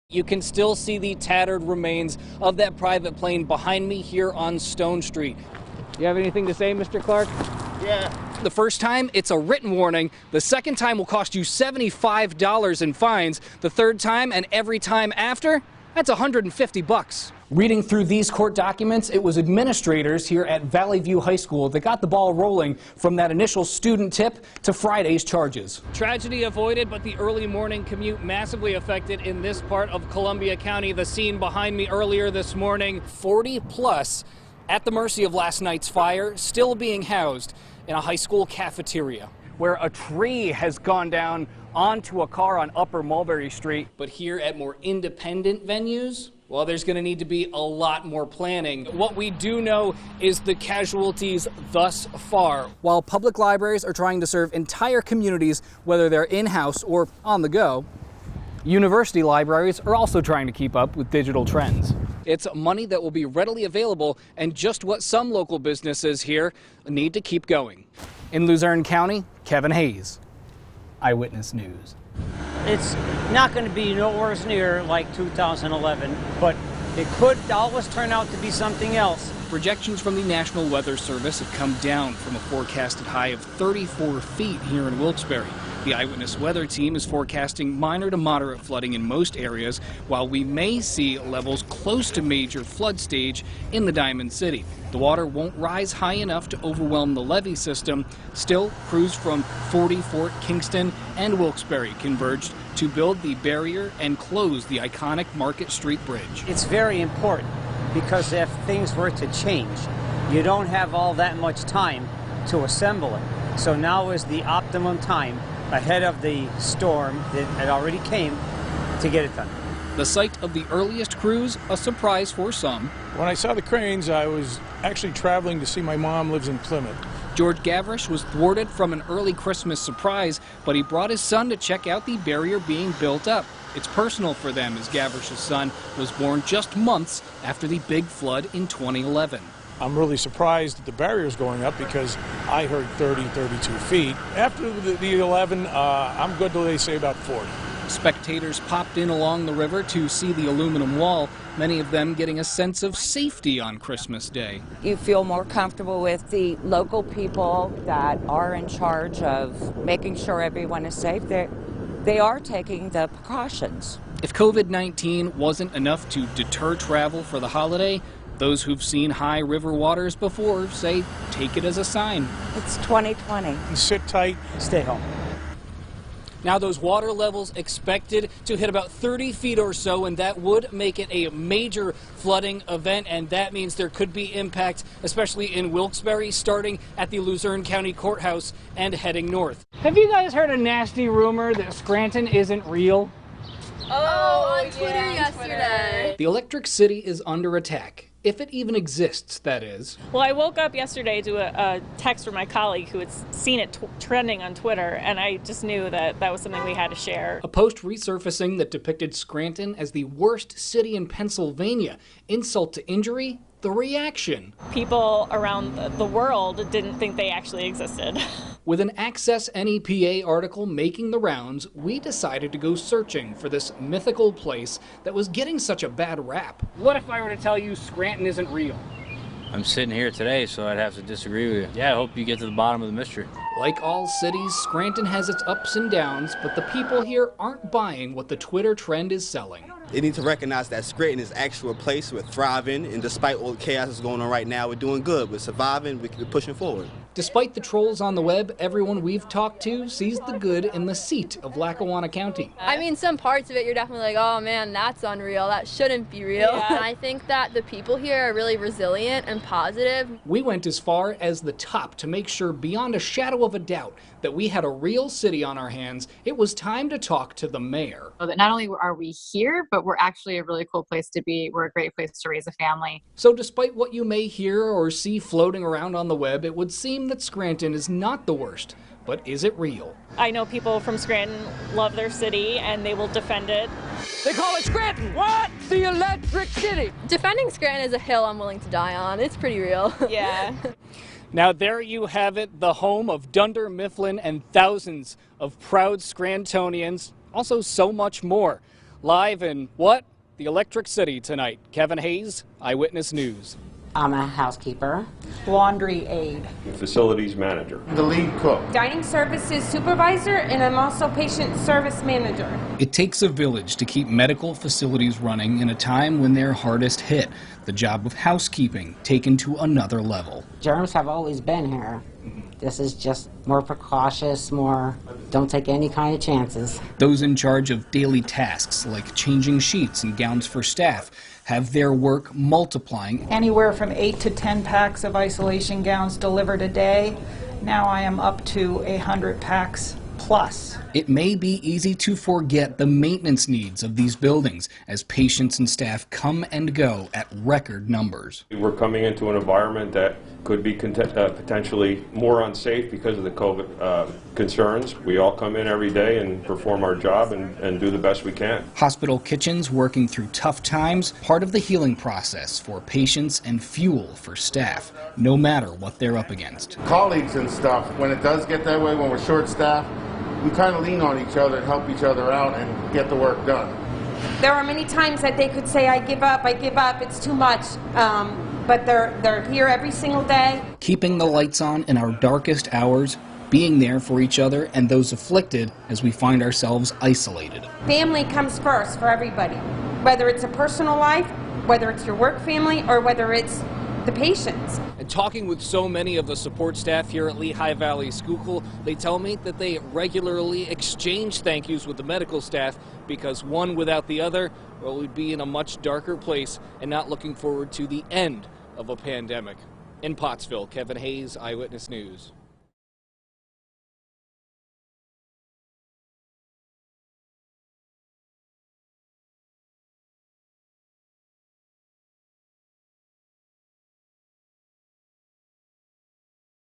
You can still see the tattered remains of that private plane behind me here on Stone Street. You have anything to say, Mr. Clark? Yeah. The first time, it's a written warning. The second time will cost you $75 in fines. The third time and every time after, that's $150. Reading through these court documents, it was administrators here at Valley View High School that got the ball rolling from that initial student tip to Friday's charges. Tragedy avoided, but the early morning commute massively affected in this part of Columbia County. The scene behind me earlier this morning, 40 plus at the mercy of last night's fire, still being housed in a high school cafeteria, where a tree has gone down onto a car on Upper Mulberry Street. But here at more independent venues, well, there's going to need to be a lot more planning. What we do know is the casualties thus far. While public libraries are trying to serve entire communities, whether they're in-house or on the go, university libraries are also trying to keep up with digital trends. It's money that will be readily available and just what some local businesses here need to keep going. In Luzerne County, Kevin Hayes, Eyewitness News. It's not going to be nowhere near like 2011, but it could always turn out to be something else. Projections from the National Weather Service have come down from a forecasted high of 34 feet here in Wilkes-Barre. The Eyewitness weather team is forecasting minor to moderate flooding in most areas, while we may see levels close to major flood stage in the Diamond City. The water won't rise high enough to overwhelm the levee system. Still, crews from 40, Fort, Kingston, and Wilkes-Barre converged to build the barrier and close the iconic Market Street Bridge. It's very important because if things were to change, you don't have all that much time to assemble it. So now is the optimum time ahead of the storm that already came to get it done. The site of the earliest crews, a surprise for some. When I saw the cranes, I was actually traveling to see my mom lives in Plymouth. George Gavrish was thwarted from an early Christmas surprise, but he brought his son to check out the barrier being built up. It's personal for them as Gavrish's son was born just months after the big flood in 2011. I'm really surprised that the barrier's going up because I heard 30, 32 feet. After the 11, I'm good till they say about 40. Spectators popped in along the river to see the aluminum wall, many of them getting a sense of safety on Christmas Day. You feel more comfortable with the local people that are in charge of making sure everyone is safe. They are taking the precautions. If COVID-19 wasn't enough to deter travel for the holiday, those who've seen high river waters before say take it as a sign. It's 2020. Sit tight. Stay home. Now those water levels expected to hit about 30 feet or so, and that would make it a major flooding event, and that means there could be impact, especially in Wilkes-Barre, starting at the Luzerne County Courthouse and heading north. Have you guys heard a nasty rumor that Scranton isn't real? Oh, on Twitter yesterday. The Electric City is under attack, if it even exists, that is. Well, I woke up yesterday to a text from my colleague who had seen it trending on Twitter, and I just knew that that was something we had to share. A post resurfacing that depicted Scranton as the worst city in Pennsylvania. Insult to injury, the reaction. People around the world didn't think they actually existed. With an Access NEPA article making the rounds, we decided to go searching for this mythical place that was getting such a bad rap. What if I were to tell you Scranton isn't real? I'm sitting here today, so I'd have to disagree with you. Yeah, I hope you get to the bottom of the mystery. Like all cities, Scranton has its ups and downs, but the people here aren't buying what the Twitter trend is selling. They need to recognize that Scranton is actually a place we're thriving, and despite all the chaos that's going on right now, we're doing good. We're surviving, we're pushing forward. Despite the trolls on the web, everyone we've talked to sees the good in the seat of Lackawanna County. I mean, some parts of it you're definitely like, oh man, that's unreal. That shouldn't be real. Yeah. And I think that the people here are really resilient and positive. We went as far as the top to make sure beyond a shadow of a doubt that we had a real city on our hands. It was time to talk to the mayor. So that not only are we here, but we're actually a really cool place to be. We're a great place to raise a family. So despite what you may hear or see floating around on the web, it would seem that Scranton is not the worst. But is it real? I know people from Scranton love their city and they will defend it. They call it Scranton. What? The Electric City. Defending Scranton is a hill I'm willing to die on. It's pretty real. Yeah. Now there you have it, the home of Dunder Mifflin and thousands of proud Scrantonians, also so much more. Live in what? The Electric City tonight. Kevin Hayes, Eyewitness News. I'm a housekeeper. Laundry aide. Facilities manager. The lead cook. Dining services supervisor, and I'm also patient service manager. It takes a village to keep medical facilities running in a time when they're hardest hit. The job of housekeeping taken to another level. Germs have always been here. This is just more precautious, more don't take any kind of chances. Those in charge of daily tasks like changing sheets and gowns for staff have their work multiplying. Anywhere from 8 to 10 packs of isolation gowns delivered a day. Now I am up to 100 packs plus. It may be easy to forget the maintenance needs of these buildings as patients and staff come and go at record numbers. We're coming into an environment that could be potentially more unsafe because of the COVID concerns. We all come in every day and perform our job and do the best we can. Hospital kitchens working through tough times, part of the healing process for patients and fuel for staff, no matter what they're up against. Colleagues and stuff, when it does get that way, when we're short-staffed, we kind of lean on each other and help each other out and get the work done. There are many times that they could say, I give up, it's too much, but they're here every single day. Keeping the lights on in our darkest hours, being there for each other and those afflicted as we find ourselves isolated. Family comes first for everybody, whether it's a personal life, whether it's your work family, or whether it's the patients. And talking with so many of the support staff here at Lehigh Valley Schuylkill, they tell me that they regularly exchange thank yous with the medical staff because one without the other, well, we'd be in a much darker place and not looking forward to the end of a pandemic. In Pottsville, Kevin Hayes, Eyewitness News.